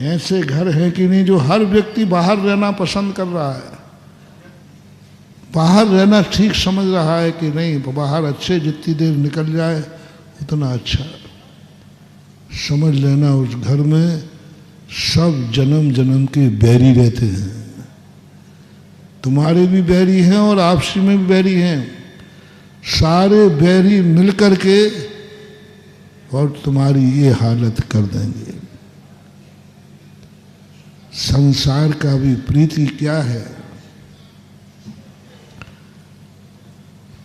ऐसे घर है कि नहीं जो हर व्यक्ति बाहर रहना पसंद कर रहा है, बाहर रहना ठीक समझ रहा है कि नहीं, बाहर अच्छे जितनी देर निकल जाए उतना अच्छा। समझ लेना उस घर में सब जन्म जन्म के बैरी रहते हैं, तुम्हारे भी बैरी हैं और आपसी में भी बैरी हैं, सारे बैरी मिलकर के और तुम्हारी ये हालत कर देंगे। संसार का भी प्रीति क्या है,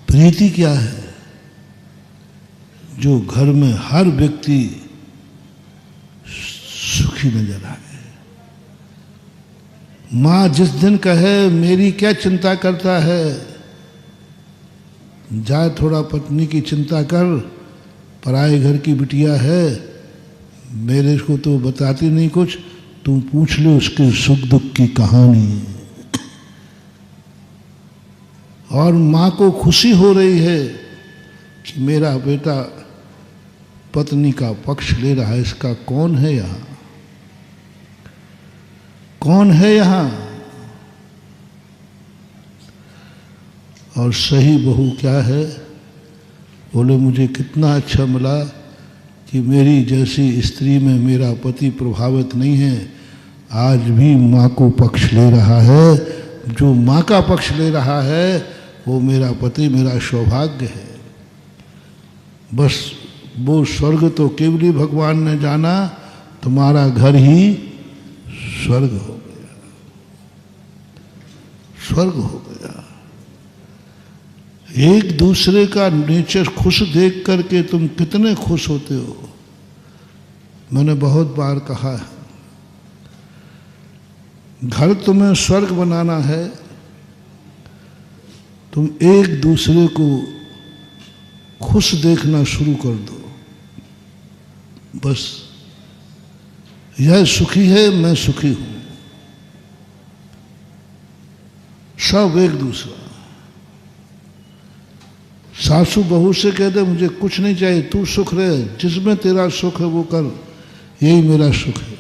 प्रीति क्या है? जो घर में हर व्यक्ति सुखी नजर आए। मां जिस दिन कहे मेरी क्या चिंता करता है, जाए थोड़ा पत्नी की चिंता कर, पराए घर की बिटिया है, मेरे को तो बताती नहीं कुछ, तुम पूछ लो उसके सुख दुख की कहानी। और माँ को खुशी हो रही है कि मेरा बेटा पत्नी का पक्ष ले रहा है, इसका कौन है यहाँ, कौन है यहाँ? और सही बहू क्या है? बोले मुझे कितना अच्छा मिला कि मेरी जैसी स्त्री में मेरा पति प्रभावित नहीं है, आज भी माँ को पक्ष ले रहा है, जो माँ का पक्ष ले रहा है वो मेरा पति मेरा सौभाग्य है। बस वो स्वर्ग तो केवली भगवान ने जाना, तुम्हारा घर ही स्वर्ग हो गया, स्वर्ग हो गया। एक दूसरे का नेचर खुश देख करके तुम कितने खुश होते हो। मैंने बहुत बार कहा है, घर तुम्हें स्वर्ग बनाना है, तुम एक दूसरे को खुश देखना शुरू कर दो। बस यह सुखी है, मैं सुखी हूं, सब एक दूसरा। सासू बहू से कह दे मुझे कुछ नहीं चाहिए, तू सुख रहे, जिसमें तेरा सुख है वो कर, यही मेरा सुख है।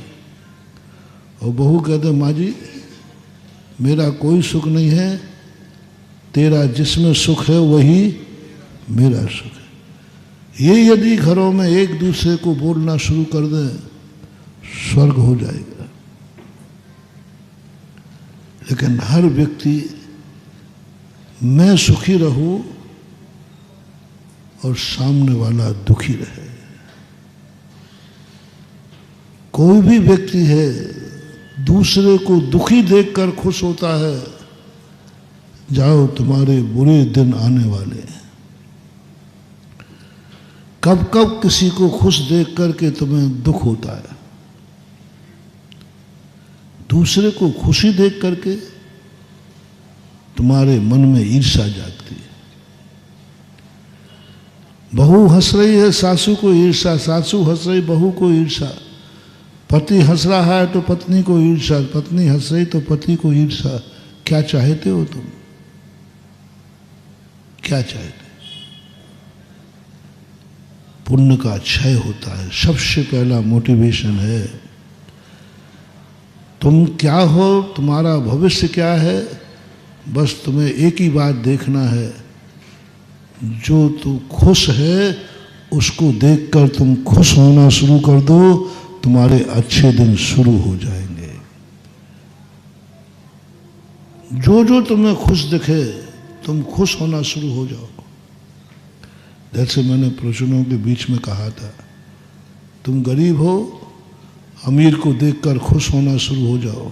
और बहू कह दे माँ जी मेरा कोई सुख नहीं है, तेरा जिसमें सुख है वही मेरा सुख है। ये यदि घरों में एक दूसरे को बोलना शुरू कर दें, स्वर्ग हो जाएगा। लेकिन हर व्यक्ति मैं सुखी रहूं और सामने वाला दुखी रहे। कोई भी व्यक्ति है दूसरे को दुखी देखकर खुश होता है, जाओ तुम्हारे बुरे दिन आने वाले हैं। कब कब किसी को खुश देख करके तुम्हें दुख होता है, दूसरे को खुशी देख करके तुम्हारे मन में ईर्ष्या जागती है। बहू हंस रही है, सासू को ईर्ष्या, सासू हंस रही बहू को ईर्ष्या, पति हंस रहा है तो पत्नी को ईर्ष्या, पत्नी हंस रही तो पति को ईर्ष्या। क्या चाहते हो तुम, क्या चाहते? पुण्य का क्षय होता है, सबसे पहला मोटिवेशन है। तुम क्या हो, तुम्हारा भविष्य क्या है, बस तुम्हें एक ही बात देखना है, जो तू खुश है उसको देखकर तुम खुश होना शुरू कर दो, तुम्हारे अच्छे दिन शुरू हो जाएंगे। जो जो तुम्हें खुश दिखे तुम खुश होना शुरू हो जाओ। जैसे मैंने प्रवचनों के बीच में कहा था, तुम गरीब हो, अमीर को देखकर खुश होना शुरू हो जाओ।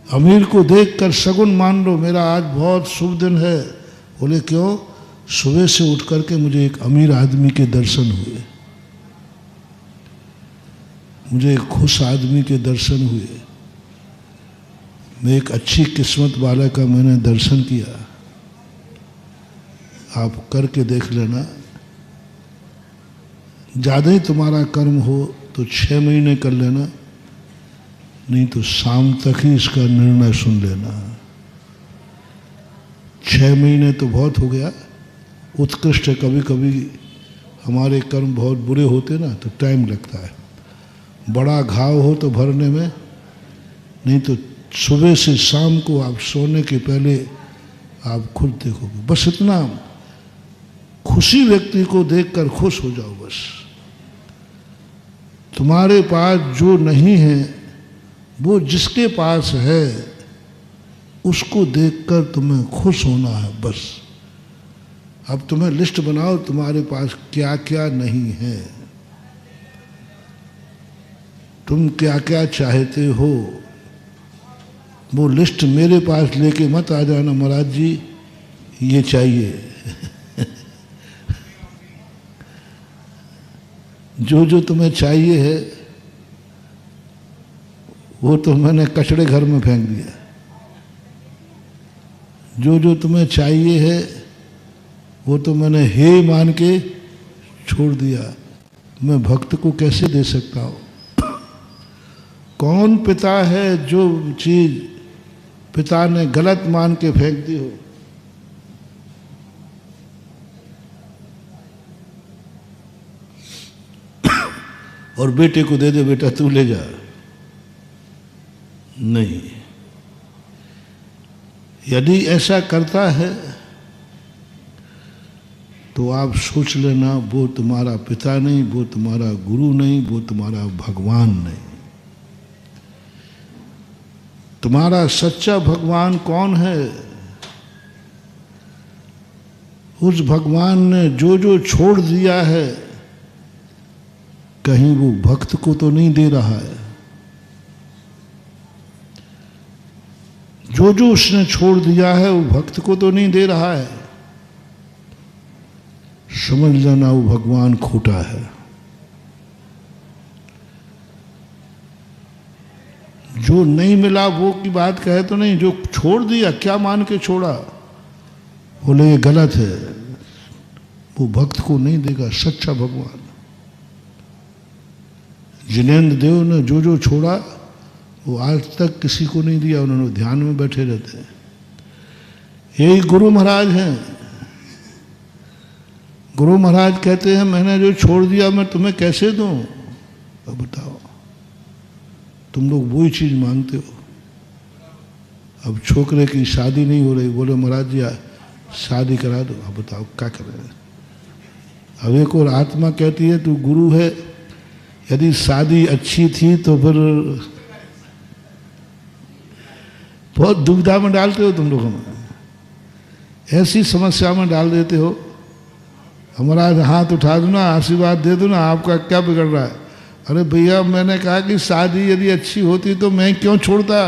अमीर को देखकर शगुन मान लो, मेरा आज बहुत शुभ दिन है। बोले क्यों? सुबह से उठ करके मुझे एक अमीर आदमी के दर्शन हुए, मुझे एक खुश आदमी के दर्शन हुए, मैं एक अच्छी किस्मत वाले का मैंने दर्शन किया। आप करके देख लेना, ज़्यादा ही तुम्हारा कर्म हो तो 6 महीने कर लेना, नहीं तो शाम तक ही इसका निर्णय सुन लेना। 6 महीने तो बहुत हो गया, उत्कृष्ट है। कभी कभी हमारे कर्म बहुत बुरे होते ना तो टाइम लगता है, बड़ा घाव हो तो भरने में, नहीं तो सुबह से शाम को आप सोने के पहले आप खुद देखोगे। बस इतना खुशी व्यक्ति को देखकर खुश हो जाओ। बस तुम्हारे पास जो नहीं है वो जिसके पास है उसको देखकर तुम्हें खुश होना है। बस अब तुम्हें लिस्ट बनाओ तुम्हारे पास क्या क्या नहीं है, तुम क्या क्या चाहते हो, वो लिस्ट मेरे पास लेके मत आ जाना महाराज जी ये चाहिए। जो जो तुम्हें चाहिए है वो तो मैंने कचड़े घर में फेंक दिया। जो जो तुम्हें चाहिए है वो तो मैंने हे मान के छोड़ दिया। मैं भक्त को कैसे दे सकता हूँ? कौन पिता है जो चीज पिता ने गलत मान के फेंक दी हो? और बेटे को दे दे, बेटा तू ले जा। नहीं, यदि ऐसा करता है तो आप सोच लेना वो तुम्हारा पिता नहीं, वो तुम्हारा गुरु नहीं, वो तुम्हारा भगवान नहीं। तुम्हारा सच्चा भगवान कौन है? उस भगवान ने जो जो छोड़ दिया है कहीं वो भक्त को तो नहीं दे रहा है। जो जो उसने छोड़ दिया है वो भक्त को तो नहीं दे रहा है। समझ लेना वो भगवान खोटा है। जो नहीं मिला वो की बात कहे तो नहीं, जो छोड़ दिया क्या मान के छोड़ा, बोले ये गलत है, वो भक्त को नहीं देगा सच्चा भगवान। जिनेंद्र देव ने जो जो छोड़ा वो आज तक किसी को नहीं दिया, उन्होंने ध्यान में बैठे रहते हैं। यही गुरु महाराज हैं। गुरु महाराज कहते हैं मैंने जो छोड़ दिया मैं तुम्हें कैसे दूं? अब बताओ, तुम लोग वही चीज मांगते हो। अब छोकरे की शादी नहीं हो रही, बोले महाराज जी शादी करा दो। अब बताओ क्या करें? अब एक और आत्मा कहती है तू गुरु है, यदि शादी अच्छी थी तो फिर बहुत दुविधा में डालते हो तुम लोग, हमें ऐसी समस्या में डाल देते हो। हमारा हाथ उठा दो ना, आशीर्वाद दे दो ना, आपका क्या बिगड़ रहा है? अरे भैया मैंने कहा कि शादी यदि अच्छी होती तो मैं क्यों छोड़ता?